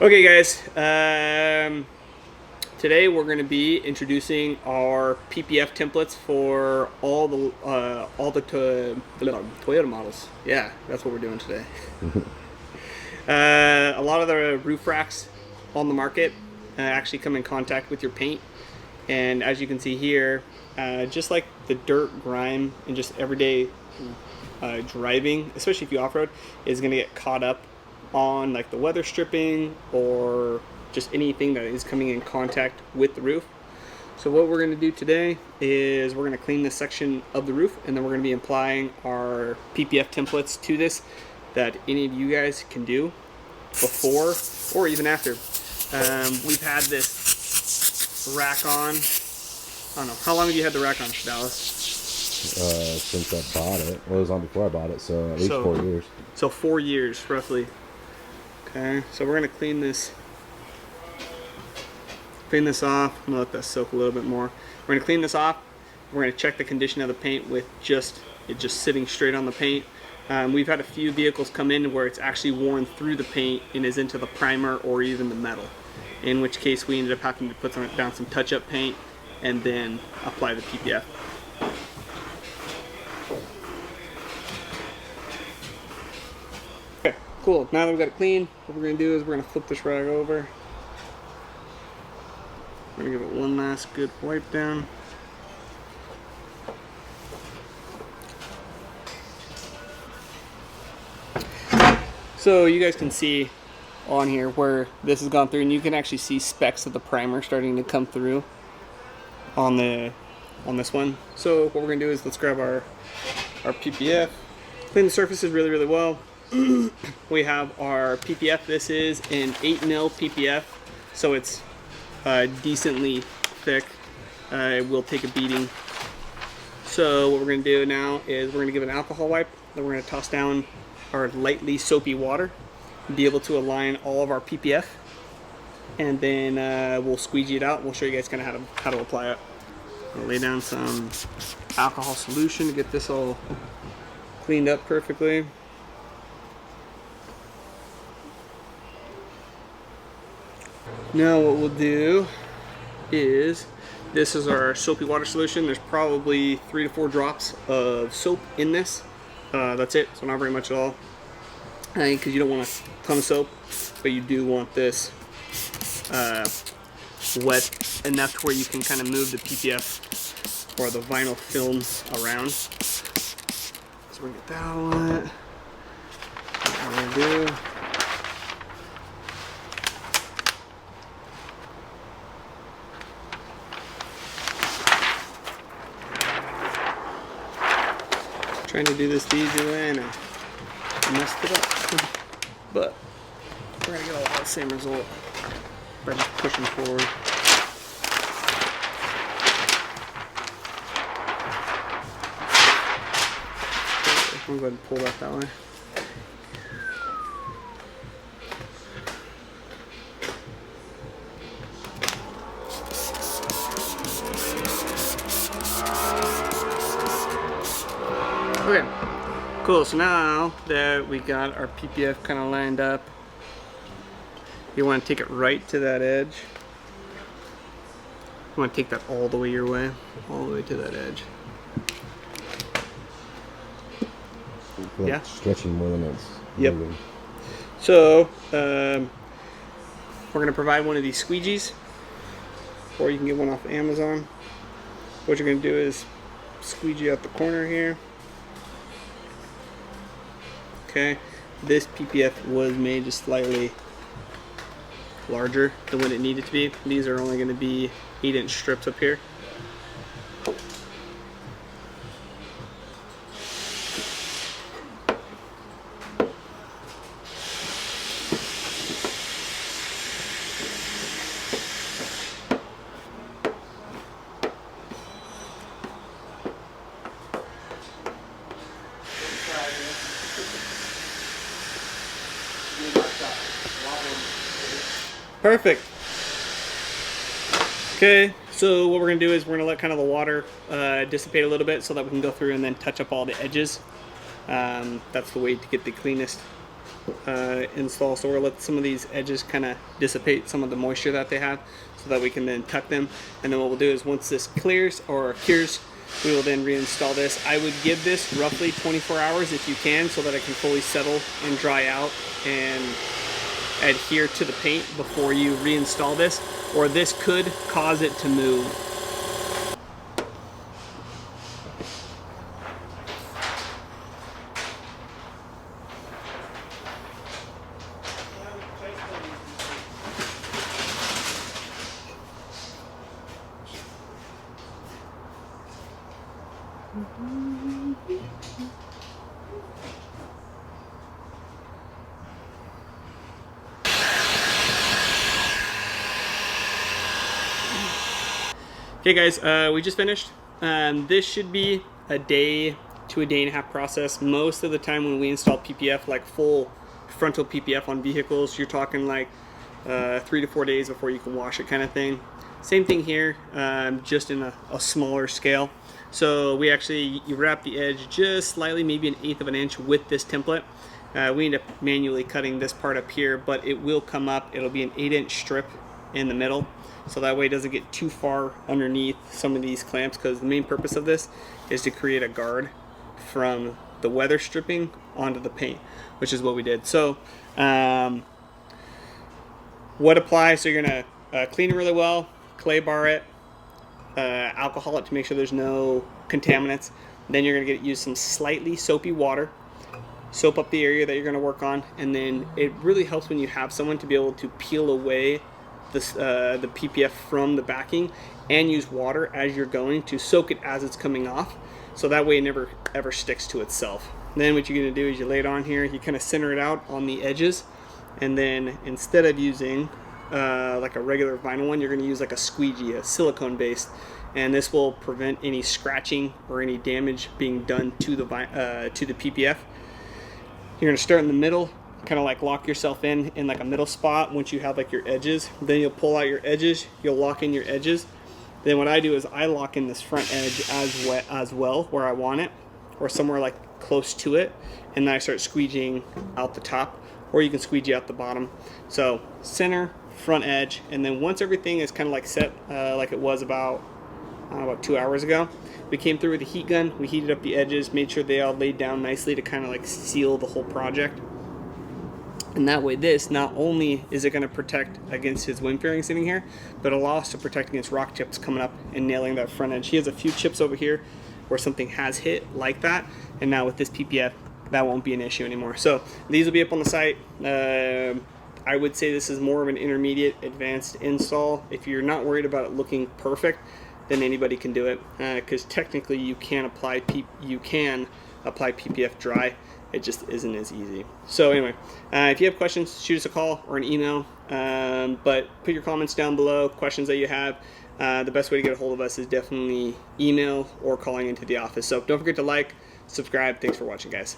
Okay guys, today we're going to be introducing our PPF templates for all the Toyota models. Yeah, that's what we're doing today. A lot of the roof racks on the market actually come in contact with your paint, and as you can see here, just like the dirt, grime, and just everyday driving, especially if you off-road, is going to get caught up on like the weather stripping or just anything that is coming in contact with the roof. So what we're going to do today is we're going to clean this section of the roof, and then we're going to be applying our PPF templates to this that any of you guys can do before or even after. We've had this rack on, I don't know, how long have you had the rack on, Dallas? Since I bought it. Well, it was on before I bought it, so at least 4 years. So 4 years, roughly. Okay, so we're going to clean this off. I'm going to let that soak a little bit more. We're going to clean this off. We're going to check the condition of the paint with it just sitting straight on the paint. We've had a few vehicles come in where it's actually worn through the paint and is into the primer or even the metal, in which case we ended up having to put down some touch-up paint and then apply the PPF. Okay, cool. Now that we've got it clean, what we're going to do is we're going to flip this rag over. We're going to give it one last good wipe down. So you guys can see on here where this has gone through, and you can actually see specks of the primer starting to come through on this one. So what we're going to do is let's grab our PPF, clean the surfaces really, really well. We have our PPF. This is an 8mm PPF, so it's decently thick. It will take a beating. So what we're going to do now is we're going to give it an alcohol wipe, then we're going to toss down our lightly soapy water and be able to align all of our PPF, and then we'll squeegee it out. We'll show you guys kind of how to apply it. We'll lay down some alcohol solution to get this all cleaned up perfectly. Now what we'll do is, this is our soapy water solution. There's probably 3 to 4 drops of soap in this. That's it, so not very much at all. Because you don't want a ton of soap, but you do want this wet enough to where you can kind of move the PPF or the vinyl film around. So we're gonna get that all wet. What we're gonna do. Trying to do this the easy way and I messed it up, but we're gonna get all the same result by just pushing forward. I'm going to go ahead and pull that way. Okay, cool. So now that we got our PPF kind of lined up, you want to take it right to that edge. You want to take that all the way your way, all the way to that edge. Like yeah, stretching more than it's moving. Yep. So we're going to provide one of these squeegees, or you can get one off Amazon. What you're going to do is squeegee out the corner here. Okay, this PPF was made just slightly larger than what it needed to be. These are only going to be 8-inch strips up here. Perfect. Okay, so what we're going to do is we're going to let kind of the water dissipate a little bit so that we can go through and then touch up all the edges. That's the way to get the cleanest install. So we'll let some of these edges kind of dissipate some of the moisture that they have, so that we can then tuck them. And then what we'll do is once this clears or cures, we will then reinstall this. I would give this roughly 24 hours if you can, so that it can fully settle and dry out and adhere to the paint before you reinstall this, or this could cause it to move. Okay guys, we just finished. This should be a day to a day and a half process. Most of the time when we install PPF, like full frontal PPF on vehicles, you're talking like 3 to 4 days before you can wash it, kind of thing. Same thing here, just in a smaller scale. So we actually, you wrap the edge just slightly, maybe 1/8 of an inch with this template. We end up manually cutting this part up here, but it will come up. It'll be an 8-inch strip in the middle, so that way it doesn't get too far underneath some of these clamps, because the main purpose of this is to create a guard from the weather stripping onto the paint, which is what we did. So what applies? So you're gonna clean it really well, clay bar it, alcohol it to make sure there's no contaminants. Then you're gonna use some slightly soapy water, soap up the area that you're gonna work on, and then it really helps when you have someone to be able to peel away this, the PPF from the backing, and use water as you're going to soak it as it's coming off, so that way it never ever sticks to itself. Then what you're gonna do is you lay it on here, you kind of center it out on the edges, and then instead of using like a regular vinyl one, you're going to use like a squeegee, a silicone based, and this will prevent any scratching or any damage being done to the PPF. You're going to start in the middle, kind of like lock yourself in like a middle spot. Once you have like your edges, then you'll pull out your edges, you'll lock in your edges. Then what I do is I lock in this front edge as well where I want it, or somewhere like close to it, and then I start squeegeeing out the top, or you can squeegee out the bottom. So center, front edge, and then once everything is kind of like set like it was about 2 hours ago, we came through with a heat gun, we heated up the edges, made sure they all laid down nicely to kind of like seal the whole project. And that way, this not only is it going to protect against his wind fairing sitting here, but it'll also protect against rock chips coming up and nailing that front edge. He has a few chips over here where something has hit like that, and now with this PPF, that won't be an issue anymore. So these will be up on the site. I would say this is more of an intermediate advanced install. If you're not worried about it looking perfect, then anybody can do it, because technically you can apply PPF dry. It just isn't as easy. So anyway, if you have questions, shoot us a call or an email, but put your comments down below, questions that you have. The best way to get a hold of us is definitely email or calling into the office. So don't forget to like, subscribe. Thanks for watching, guys.